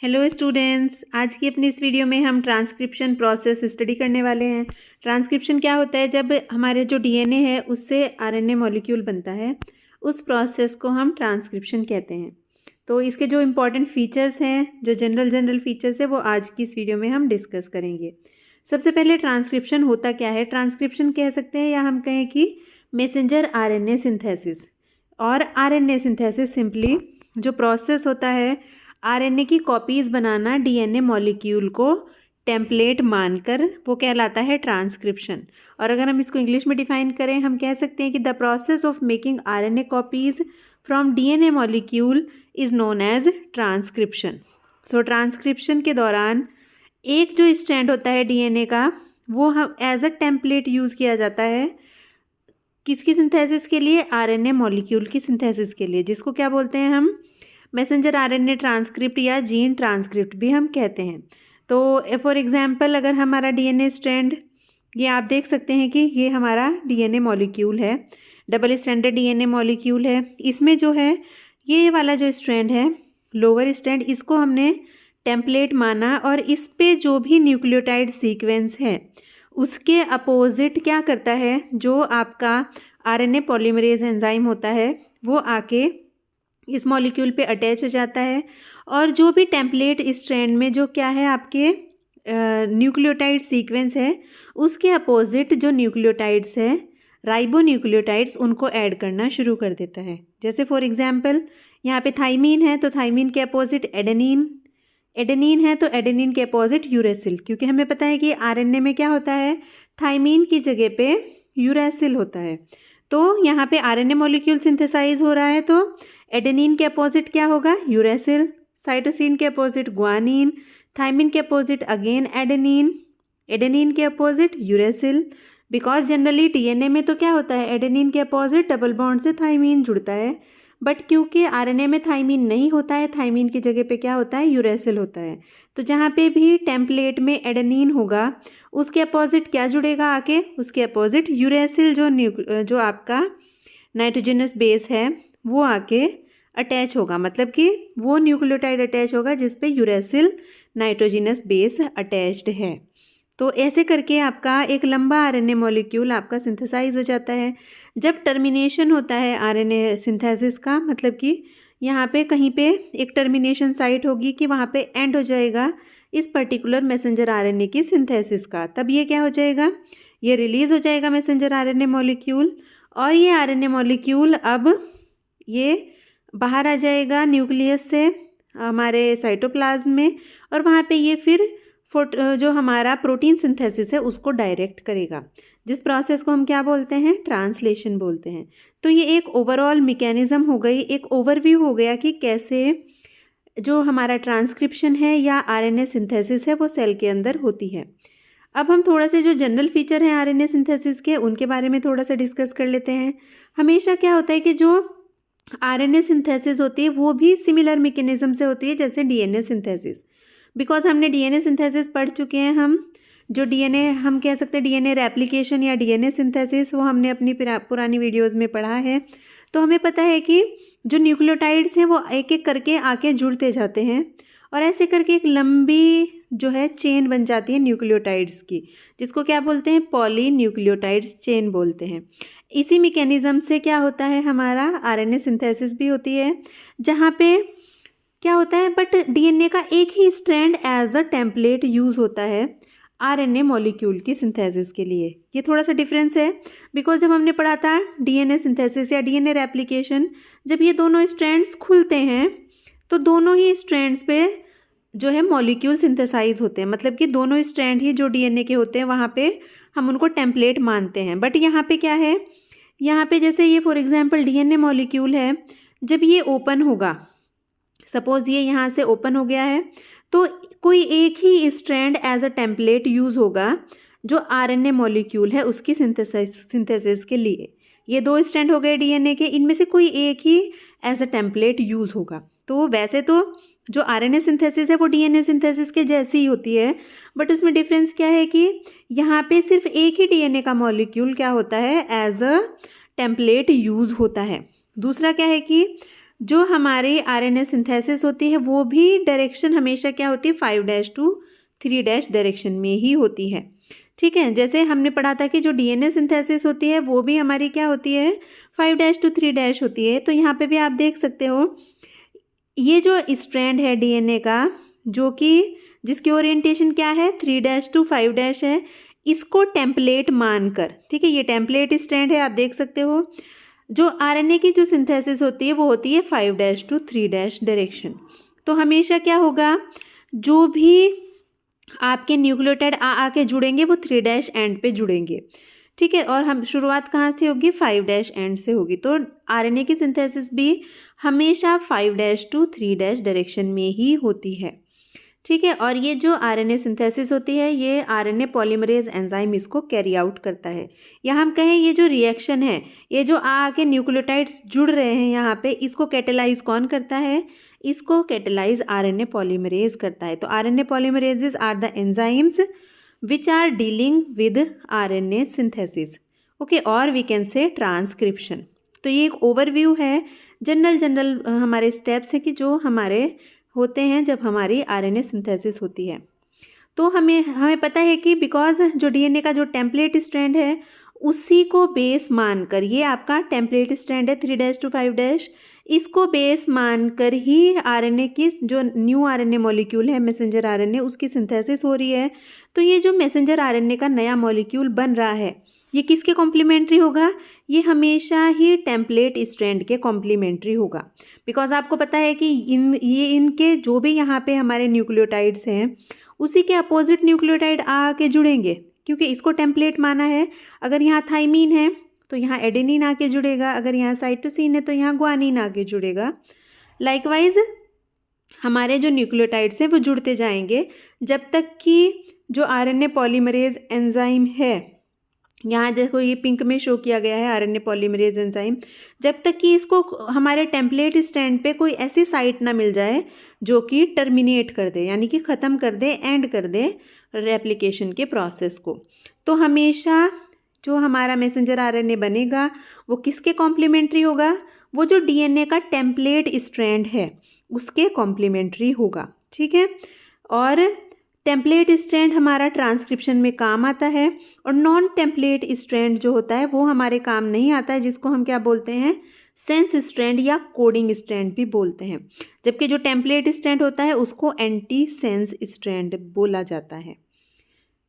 Hello students, आज की अपनी इस वीडियो में हम ट्रांसक्रिप्शन प्रोसेस स्टडी करने वाले हैं। ट्रांसक्रिप्शन क्या होता है? जब हमारे जो डीएनए है उससे आरएनए मॉलिक्यूल बनता है, उस प्रोसेस को हम ट्रांसक्रिप्शन कहते हैं। तो इसके जो इम्पॉर्टेंट फीचर्स हैं, जो जनरल फीचर्स है, वो आज की इस वीडियो में हम डिस्कस करेंगे। सबसे पहले ट्रांसक्रिप्शन होता क्या है? ट्रांसक्रिप्शन कह सकते हैं या हम कहें कि मैसेंजर आरएनए सिंथेसिस। और आरएनए सिंथेसिस सिंपली जो प्रोसेस होता है आरएनए की कॉपीज़ बनाना डीएनए मॉलिक्यूल को टेम्पलेट मानकर, वो कहलाता है ट्रांसक्रिप्शन। और अगर हम इसको इंग्लिश में डिफाइन करें, हम कह सकते हैं कि the process of making RNA copies from DNA molecule is known as transcription. So transcription के दौरान एक जो स्ट्रैंड होता है डीएनए का, वो हम एज अ टेम्पलेट यूज़ किया जाता है किसकी सिंथेसिस के लिए? आरएनए मॉलिक्यूल की सिंथेसिस के लिए, जिसको क्या बोलते हैं हम? मैसेंजर आरएनए ट्रांसक्रिप्ट या जीन ट्रांसक्रिप्ट भी हम कहते हैं। तो फॉर एग्जांपल, अगर हमारा डीएनए स्ट्रैंड, ये आप देख सकते हैं कि ये हमारा डीएनए मॉलिक्यूल है, डबल स्ट्रैंडेड डीएनए मॉलिक्यूल है। इसमें जो है ये वाला जो स्ट्रैंड है, लोअर स्ट्रैंड, इसको हमने टेम्पलेट माना और इस पे जो भी न्यूक्लियोटाइड सीक्वेंस है उसके अपोजिट क्या करता है, जो आपका आरएनए पॉलीमरेज एंजाइम होता है, वो आके इस मॉलिक्यूल पे अटैच हो जाता है। और जो भी टेम्पलेट स्ट्रैंड में जो क्या है, आपके न्यूक्लियोटाइड सीक्वेंस है, उसके अपोजिट जो न्यूक्लियोटाइड्स है, राइबो न्यूक्लियोटाइड्स, उनको ऐड करना शुरू कर देता है। जैसे फॉर एग्जांपल यहाँ पे थाइमीन है, तो थाइमीन के अपोजिट एडेनिन, एडेनिन है तो एडेनिन के अपोजिट यूरेसिल, क्योंकि हमें पता है कि आरएनए में क्या होता है, थाइमीन की जगह पे यूरेसिल होता है। तो यहाँ पे आरएनए मॉलिक्यूल सिंथेसाइज हो रहा है, तो एडेनिन के अपोजिट क्या होगा? यूरेसिल। साइटोसिन के अपोजिट ग्वानिन, थाइमिन के अपोजिट अगेन एडेनिन, एडेनिन के opposite uracil. Because generally DNA में तो क्या होता है, एडेनिन के अपोजिट डबल बॉन्ड से थाइमीन जुड़ता है, बट क्योंकि आरएनए में थाइमीन नहीं होता है, थाइमीन की जगह पे क्या होता है, यूरेसिल होता है। तो जहाँ पे भी टेम्पलेट में एडेनिन होगा, उसके अपोजिट क्या जुड़ेगा आके? उसके अपोजिट यूरेसिल, जो आपका नाइट्रोजनस बेस है, वो आके अटैच होगा। मतलब कि वो न्यूक्लियोटाइड अटैच होगा जिस पे यूरेसिल नाइट्रोजनस बेस अटैच्ड है। तो ऐसे करके आपका एक लंबा आरएनए मॉलिक्यूल आपका सिंथेसाइज हो जाता है। जब टर्मिनेशन होता है आरएनए सिंथेसिस का, मतलब कि यहाँ पे कहीं पे एक टर्मिनेशन साइट होगी कि वहाँ पे एंड हो जाएगा इस पर्टिकुलर मैसेंजर आरएनए की सिंथेसिस का, तब ये क्या हो जाएगा, ये रिलीज़ हो जाएगा मैसेंजर आरएनए मॉलिक्यूल। और ये आरएनए मॉलिक्यूल अब ये बाहर आ जाएगा न्यूक्लियस से हमारे साइटोप्लाज्म में, और वहाँ पे ये फिर जो हमारा प्रोटीन सिंथेसिस है उसको डायरेक्ट करेगा, जिस प्रोसेस को हम क्या बोलते हैं? ट्रांसलेशन बोलते हैं। तो ये एक ओवरऑल मैकेनिज्म हो गई, एक ओवरव्यू हो गया कि कैसे जो हमारा ट्रांसक्रिप्शन है या आरएनए सिंथेसिस है वो सेल के अंदर होती है। अब हम थोड़ा से जो जनरल फीचर हैं आरएनए सिंथेसिस के, उनके बारे में थोड़ा सा डिस्कस कर लेते हैं। हमेशा क्या होता है कि जो आरएनए सिंथेसिस होती है वो भी सिमिलर मैकेनिज्म से होती है जैसे डीएनए सिंथेसिस। बिकॉज हमने डीएनए सिंथेसिस पढ़ चुके हैं, हम जो डीएनए, हम कह सकते हैं डीएनए रेप्लिकेशन या डीएनए सिंथेसिस, वो हमने अपनी पुरानी वीडियोज़ में पढ़ा है। तो हमें पता है कि जो न्यूक्लियोटाइड्स हैं वो एक एक करके आके जुड़ते जाते हैं, और ऐसे करके एक लंबी जो है चेन बन जाती है न्यूक्लियोटाइड्स की, जिसको क्या बोलते हैं? पॉली न्यूक्लियोटाइड्स चेन बोलते हैं। इसी मैकेनिज्म से क्या होता है, हमारा आरएनए सिंथेसिस भी होती है, जहाँ पे क्या होता है, बट डीएनए का एक ही strand as a template use होता है आरएनए मॉलिक्यूल की सिंथेसिस के लिए। ये थोड़ा सा डिफरेंस है, बिकॉज जब हमने पढ़ा था डीएनए सिंथेसिस या डीएनए रेप्लिकेशन, जब ये दोनों स्ट्रैंड्स खुलते हैं तो दोनों ही स्ट्रैंड्स पे जो है मॉलिक्यूल सिंथेसाइज होते हैं। मतलब कि दोनों स्ट्रैंड ही जो डीएनए के होते हैं वहाँ पे हम उनको टेम्पलेट मानते हैं। बट यहाँ पे क्या है, यहाँ पे जैसे ये फॉर एग्जांपल डीएनए मॉलिक्यूल है, जब ये ओपन होगा, सपोज ये यहाँ से ओपन हो गया है, तो कोई एक ही strand as a template use होगा जो आरएनए मॉलिक्यूल है उसकी सिंथेसिस के लिए। ये दो स्ट्रैंड हो गए डीएनए के, इनमें से कोई एक ही एज अ टेम्पलेट यूज़ होगा। तो वैसे तो जो आरएनए सिंथेसिस है वो डीएनए सिंथेसिस के जैसी ही होती है, बट उसमें डिफरेंस क्या है कि यहाँ पे सिर्फ एक ही डीएनए का मॉलिक्यूल क्या होता है, एज अ टेम्पलेट यूज़ होता है। दूसरा क्या है कि जो हमारी आरएनए सिंथेसिस होती है वो भी डायरेक्शन हमेशा क्या होती है, 5' to 3' डायरेक्शन में ही होती है। ठीक है, जैसे हमने पढ़ा था कि जो डीएनए सिंथेसिस होती है वो भी हमारी क्या होती है, 5' to 3' होती है। तो यहाँ पे भी आप देख सकते हो ये जो स्ट्रैंड है डीएनए का, जो कि जिसकी ओरिएंटेशन क्या है, 3' to 5' है, इसको टेम्पलेट मानकर, ठीक है, ये टेम्पलेट स्ट्रैंड है, आप देख सकते हो। जो आरएनए की जो सिंथेसिस होती है वो होती है 5' to 3' डायरेक्शन। तो हमेशा क्या होगा, जो भी आपके न्यूक्लियोटाइड आके जुड़ेंगे वो 3' एंड पे जुड़ेंगे। ठीक है, और हम शुरुआत कहाँ से होगी, 5' एंड से होगी। तो आरएनए की सिंथेसिस भी हमेशा 5' to 3' डायरेक्शन में ही होती है। ठीक है, और ये जो आरएनए सिंथेसिस होती है ये आरएनए पॉलीमरेज एंजाइम इसको कैरी आउट करता है। या हम कहें ये जो रिएक्शन है, ये जो आके न्यूक्लियोटाइड्स जुड़ रहे हैं यहाँ पे, इसको कैटेलाइज कौन करता है, इसको कैटेलाइज आरएनए पॉलीमरेज करता है। तो RNA polymerases are the enzymes which are dealing with RNA synthesis, okay, और वी कैन से ट्रांसक्रिप्शन। तो ये एक ओवरव्यू है, जनरल हमारे स्टेप्स हैं कि जो हमारे होते हैं जब हमारी आरएनए सिंथेसिस होती है। तो हमें पता है कि बिकॉज जो डीएनए का जो टेम्पलेट स्ट्रैंड है उसी को बेस मानकर, ये आपका टेम्पलेट स्ट्रैंड है 3' to 5', इसको बेस मानकर ही आरएनए की जो न्यू आरएनए मॉलिक्यूल है, मैसेंजर आरएनए, उसकी सिंथेसिस हो रही है। तो ये जो मैसेंजर आरएनए का नया मॉलिक्यूल बन रहा है ये किसके कॉम्प्लीमेंट्री होगा, ये हमेशा ही टेम्पलेट स्ट्रैंड के कॉम्प्लीमेंट्री होगा। बिकॉज आपको पता है कि इनके जो भी यहाँ पे हमारे न्यूक्लियोटाइड्स हैं उसी के अपोजिट न्यूक्लियोटाइड आके जुड़ेंगे, क्योंकि इसको टेम्पलेट माना है। अगर यहाँ थाइमीन है तो यहाँ एडेनिन आके जुड़ेगा, अगर यहाँ साइटोसिन है तो यहाँ ग्वानिन आके जुड़ेगा। लाइकवाइज हमारे जो न्यूक्लियोटाइड्स हैं वो जुड़ते जाएंगे जब तक कि जो आरएनए पॉलीमरेज एंजाइम है, यहाँ देखो ये पिंक में शो किया गया है आरएनए पॉलीमरेज एंजाइम, जब तक कि इसको हमारे टेम्पलेट स्टैंड पे कोई ऐसी साइट ना मिल जाए जो कि टर्मिनेट कर दे, यानी कि ख़त्म कर दे, एंड कर दे रेप्लिकेशन के प्रोसेस को। तो हमेशा जो हमारा मैसेंजर आरएनए बनेगा वो किसके कॉम्प्लीमेंट्री होगा, वो जो डीएनए का टेम्पलेट स्ट्रैंड है उसके कॉम्प्लीमेंट्री होगा। ठीक है, और टेम्पलेट स्ट्रैंड हमारा ट्रांसक्रिप्शन में काम आता है, और नॉन टेम्पलेट स्ट्रैंड जो होता है वो हमारे काम नहीं आता है, जिसको हम क्या बोलते हैं, सेंस स्ट्रैंड या कोडिंग स्ट्रैंड भी बोलते हैं। जबकि जो टेम्पलेट स्ट्रैंड होता है उसको एंटी सेंस स्ट्रैंड बोला जाता है।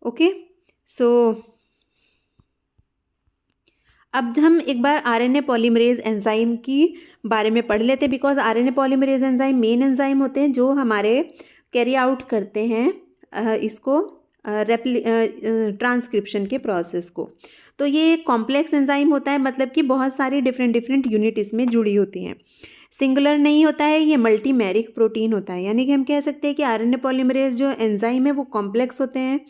ओके, सो अब हम एक बार आरएनए पॉलीमरेज एंजाइम की बारे में पढ़ लेते हैं, because RNA polymerase enzyme main enzyme होते हैं जो हमारे कैरी आउट करते हैं इसको ट्रांसक्रिप्शन के प्रोसेस को। तो ये एक कॉम्प्लेक्स एंजाइम होता है, मतलब कि बहुत सारी डिफरेंट यूनिट इसमें जुड़ी होती हैं, सिंगुलर नहीं होता है, ये मल्टीमेरिक प्रोटीन होता है। यानी कि हम कह सकते हैं कि आरएनए पॉलीमरेज जो एंजाइम है वो कॉम्प्लेक्स होते हैं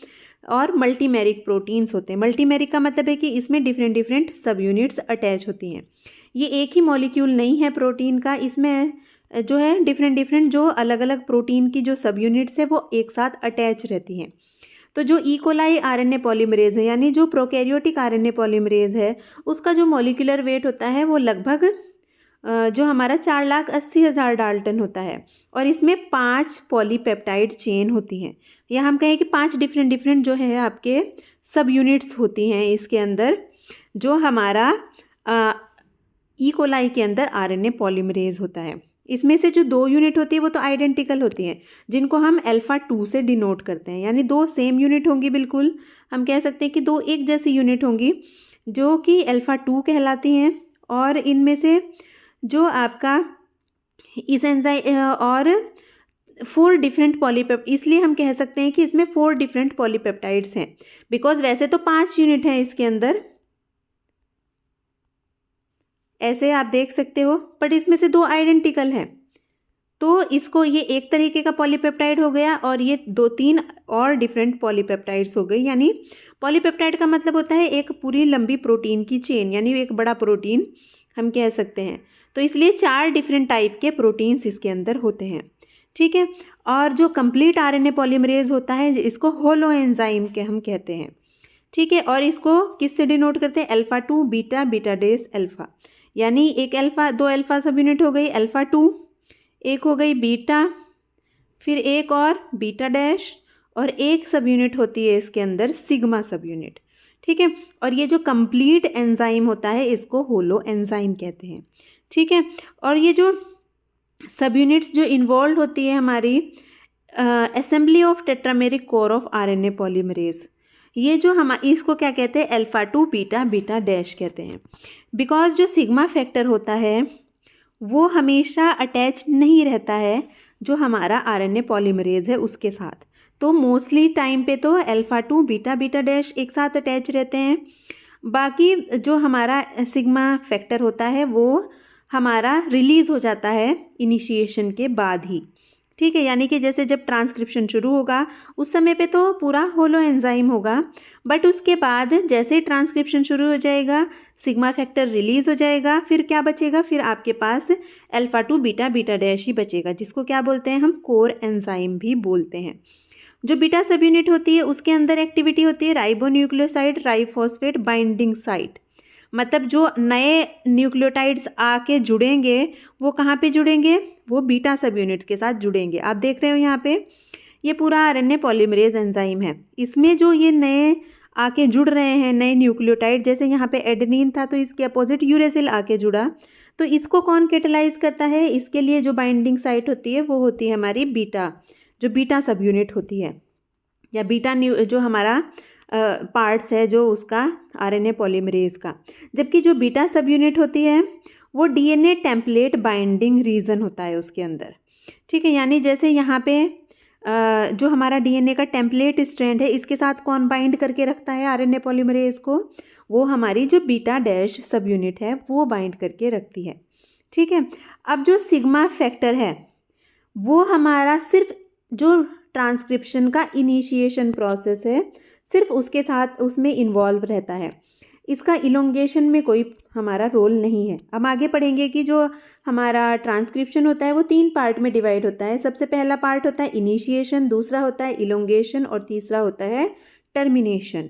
और मल्टीमेरिक प्रोटीन्स होते हैं। मल्टीमेरिक का मतलब है कि इसमें डिफरेंट सब यूनिट्स अटैच होती हैं। ये एक ही मॉलिक्यूल नहीं है प्रोटीन का, इसमें जो है डिफरेंट जो अलग अलग प्रोटीन की जो सब यूनिट्स है वो एक साथ अटैच रहती हैं। तो जो इकोलाई आरएनए पॉलीमरेज है, यानी जो प्रोकैरियोटिक आरएनए पॉलीमरेज है, उसका जो मॉलिक्यूलर वेट होता है वो लगभग जो हमारा 4,80,000 डाल्टन होता है, और इसमें 5 पॉलीपेप्टाइड चेन होती हैं, या हम कहें कि 5 डिफरेंट जो है आपके सब यूनिट्स होती हैं इसके अंदर, जो हमारा इकोलाई के अंदर आरएनए पॉलीमरेज होता है। इसमें से जो 2 यूनिट होती है वो तो आइडेंटिकल होती हैं, जिनको हम अल्फ़ा 2 से डिनोट करते हैं, यानी 2 सेम यूनिट होंगी, बिल्कुल हम कह सकते हैं कि 2 एक जैसी यूनिट होंगी जो कि अल्फ़ा 2 कहलाती हैं। और इनमें से जो आपका इस एंजाइम और 4 डिफरेंट पॉलीपेप्टाइड, इसलिए हम कह सकते हैं कि इसमें 4 डिफरेंट पॉलीपेप्टाइड्स हैं, बिकॉज वैसे तो 5 यूनिट हैं इसके अंदर, ऐसे आप देख सकते हो, बट इसमें से 2 आइडेंटिकल हैं। तो इसको ये एक तरीके का पॉलीपेप्टाइड हो गया और ये 2-3 और डिफरेंट पॉलीपेप्टाइड्स हो गई। यानी पॉलीपेप्टाइड का मतलब होता है एक पूरी लंबी प्रोटीन की चेन, यानी एक बड़ा प्रोटीन हम कह सकते हैं। तो इसलिए 4 डिफरेंट टाइप के प्रोटीन्स इसके अंदर होते हैं। ठीक है, और जो कंप्लीट आरएनए पॉलीमरेज होता है इसको होलो एंजाइम के हम कहते हैं। ठीक है, और इसको किससे डिनोट करते हैं, अल्फ़ा 2 बीटा डेस अल्फ़ा, यानी एक अल्फ़ा, 2 अल्फ़ा सब यूनिट हो गई अल्फ़ा 2, एक हो गई बीटा, फिर एक और बीटा डैश, और एक सब यूनिट होती है इसके अंदर सिग्मा सब यूनिट। ठीक है, और ये जो कंप्लीट एंजाइम होता है इसको होलो एंजाइम कहते हैं। ठीक है, और ये जो सब यूनिट्स जो इन्वॉल्व होती है हमारी assembly of tetrameric core of RNA polymerase, ये जो हम इसको क्या कहते हैं, अल्फ़ा 2 बीटा बीटा डैश कहते हैं। बिकॉज जो सिग्मा फैक्टर होता है वो हमेशा अटैच नहीं रहता है जो हमारा आरएनए पॉलीमरेज है उसके साथ। तो मोस्टली टाइम पे तो अल्फ़ा 2 बीटा बीटा डैश एक साथ अटैच रहते हैं। बाकी जो हमारा सिग्मा फैक्टर होता है वो हमारा रिलीज़ हो जाता है इनिशिएशन के बाद ही। ठीक है, यानी कि जैसे जब ट्रांसक्रिप्शन शुरू होगा उस समय पे तो पूरा होलो एंजाइम होगा, बट उसके बाद जैसे ही ट्रांसक्रिप्शन शुरू हो जाएगा सिग्मा फैक्टर रिलीज़ हो जाएगा, फिर क्या बचेगा, फिर आपके पास अल्फ़ा 2 बीटा बीटा डैश ही बचेगा, जिसको क्या बोलते हैं हम, कोर एंजाइम भी बोलते हैं। जो बीटा सब यूनिट होती है उसके अंदर एक्टिविटी होती है राइबोन्यूक्लियोसाइड ट्राइफॉस्फेट बाइंडिंग साइट। मतलब जो नए न्यूक्लियोटाइड्स आके जुड़ेंगे वो कहाँ पे जुड़ेंगे, वो बीटा सब यूनिट के साथ जुड़ेंगे। आप देख रहे हो यहाँ पे ये पूरा आरएनए पॉलीमरेज एंजाइम है, इसमें जो ये नए आके जुड़ रहे हैं नए न्यूक्लियोटाइड, जैसे यहाँ पे एडेनिन था तो इसके अपोजिट यूरेसिल आके जुड़ा, तो इसको कौन कैटेलाइज करता है, इसके लिए जो बाइंडिंग साइट होती है वो होती है हमारी बीटा, जो बीटा सब यूनिट होती है, या बीटा जो हमारा पार्ट्स है जो उसका आरएनए पॉलीमरेज का। जबकि जो बीटा सब यूनिट होती है वो डीएनए टेम्पलेट बाइंडिंग रीजन होता है उसके अंदर। ठीक है, यानी जैसे यहाँ पे जो हमारा डीएनए का टेम्पलेट स्ट्रैंड है इसके साथ कौन बाइंड करके रखता है आरएनए पॉलीमरेज को, वो हमारी जो बीटा डैश सब यूनिट है वो बाइंड करके रखती है। ठीक है, अब जो सिग्मा फैक्टर है वो हमारा सिर्फ जो ट्रांसक्रिप्शन का इनिशिएशन प्रोसेस है सिर्फ उसके साथ उसमें इन्वॉल्व रहता है, इसका इलोंगेशन में कोई हमारा रोल नहीं है। हम आगे पढ़ेंगे कि जो हमारा ट्रांसक्रिप्शन होता है वो 3 पार्ट में डिवाइड होता है। सबसे पहला पार्ट होता है इनिशिएशन, दूसरा होता है इलोंगेशन और तीसरा होता है टर्मिनेशन।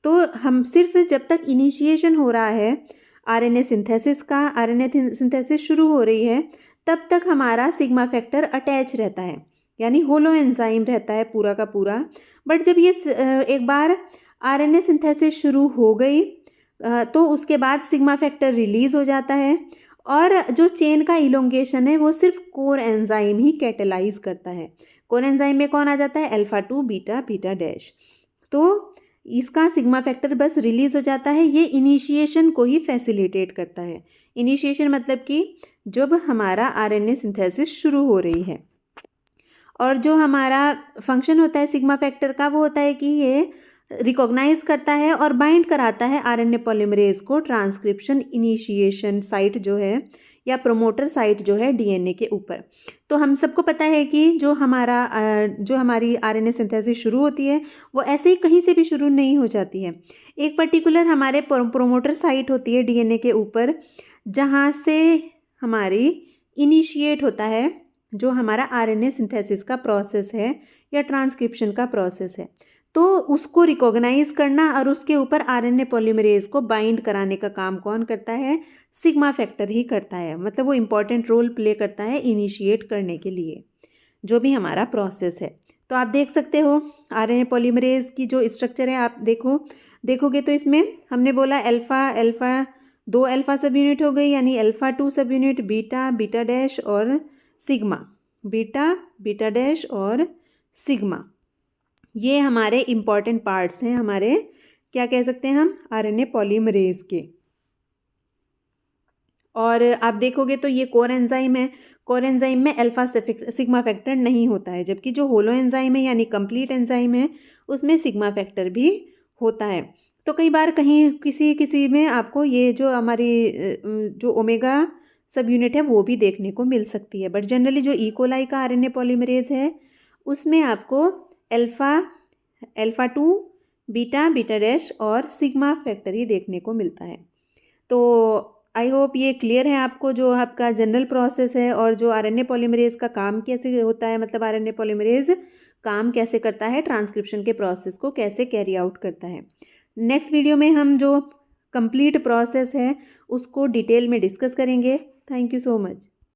तो हम सिर्फ जब तक इनिशिएशन हो रहा है आरएनए सिंथेसिस का, आरएनए सिंथेसिस शुरू हो रही है, तब तक हमारा सिग्मा फैक्टर अटैच रहता है, यानी होलो एंजाइम रहता है पूरा का पूरा। बट जब ये एक बार आरएनए सिंथेसिस शुरू हो गई तो उसके बाद सिग्मा फैक्टर रिलीज़ हो जाता है, और जो चेन का इलोंगेशन है वो सिर्फ कोर एंजाइम ही कैटेलाइज करता है। कोर एंजाइम में कौन आ जाता है, अल्फ़ा 2 बीटा बीटा डैश। तो इसका सिग्मा फैक्टर बस रिलीज़ हो जाता है, ये इनिशिएशन को ही फैसिलिटेट करता है। इनिशिएशन मतलब कि जब हमारा आरएनए सिंथेसिस शुरू हो रही है। और जो हमारा फंक्शन होता है सिग्मा फैक्टर का वो होता है कि ये रिकॉग्नाइज करता है और बाइंड कराता है आरएनए पॉलीमरेज को ट्रांसक्रिप्शन इनिशिएशन साइट जो है या प्रोमोटर साइट जो है डीएनए के ऊपर। तो हम सबको पता है कि जो हमारी आरएनए सिंथेसिस शुरू होती है वो ऐसे ही कहीं से भी शुरू नहीं हो जाती है। एक पर्टिकुलर हमारे प्रोमोटर साइट होती है डीएनए के ऊपर जहाँ से हमारी इनिशिएट होता है जो हमारा आरएनए सिंथेसिस का प्रोसेस है या ट्रांसक्रिप्शन का प्रोसेस है। तो उसको रिकॉग्नाइज करना और उसके ऊपर आरएनए पॉलीमरेज को बाइंड कराने का काम कौन करता है, सिग्मा फैक्टर ही करता है। मतलब वो इम्पॉर्टेंट रोल प्ले करता है इनिशिएट करने के लिए जो भी हमारा प्रोसेस है। तो आप देख सकते हो आरएनए पॉलीमरेज की जो स्ट्रक्चर है, आप देखोगे तो इसमें हमने बोला अल्फ़ा 2 अल्फ़ा सब यूनिट हो गई, यानी अल्फ़ा 2 सब यूनिट, बीटा बीटा डैश और सिग्मा, बीटा बीटा डैश और सिग्मा, ये हमारे इम्पॉर्टेंट पार्ट्स हैं हमारे, क्या कह सकते हैं हम, आरएनए पॉलीमरेज के। और आप देखोगे तो ये कोर एंजाइम है, कोर एंजाइम में अल्फा सिग्मा फैक्टर नहीं होता है, जबकि जो होलो एंजाइम है यानी कंप्लीट एंजाइम है उसमें सिग्मा फैक्टर भी होता है। तो कई बार कहीं किसी में आपको ये जो हमारी जो ओमेगा सब यूनिट है वो भी देखने को मिल सकती है, बट जनरली जो ई कोलाई का आरएनए पॉलीमरेज है उसमें आपको अल्फ़ा 2 बीटा बीटा डैश और सिग्मा फैक्टर ही देखने को मिलता है। तो आई होप ये क्लियर है आपको जो आपका जनरल प्रोसेस है और जो आरएनए पॉलीमरेज का काम कैसे होता है, मतलब आरएनए पॉलीमरेज काम कैसे करता है, ट्रांसक्रिप्शन के प्रोसेस को कैसे कैरी आउट करता है। नेक्स्ट वीडियो में हम जो कंप्लीट प्रोसेस है उसको डिटेल में डिस्कस करेंगे। Thank you so much.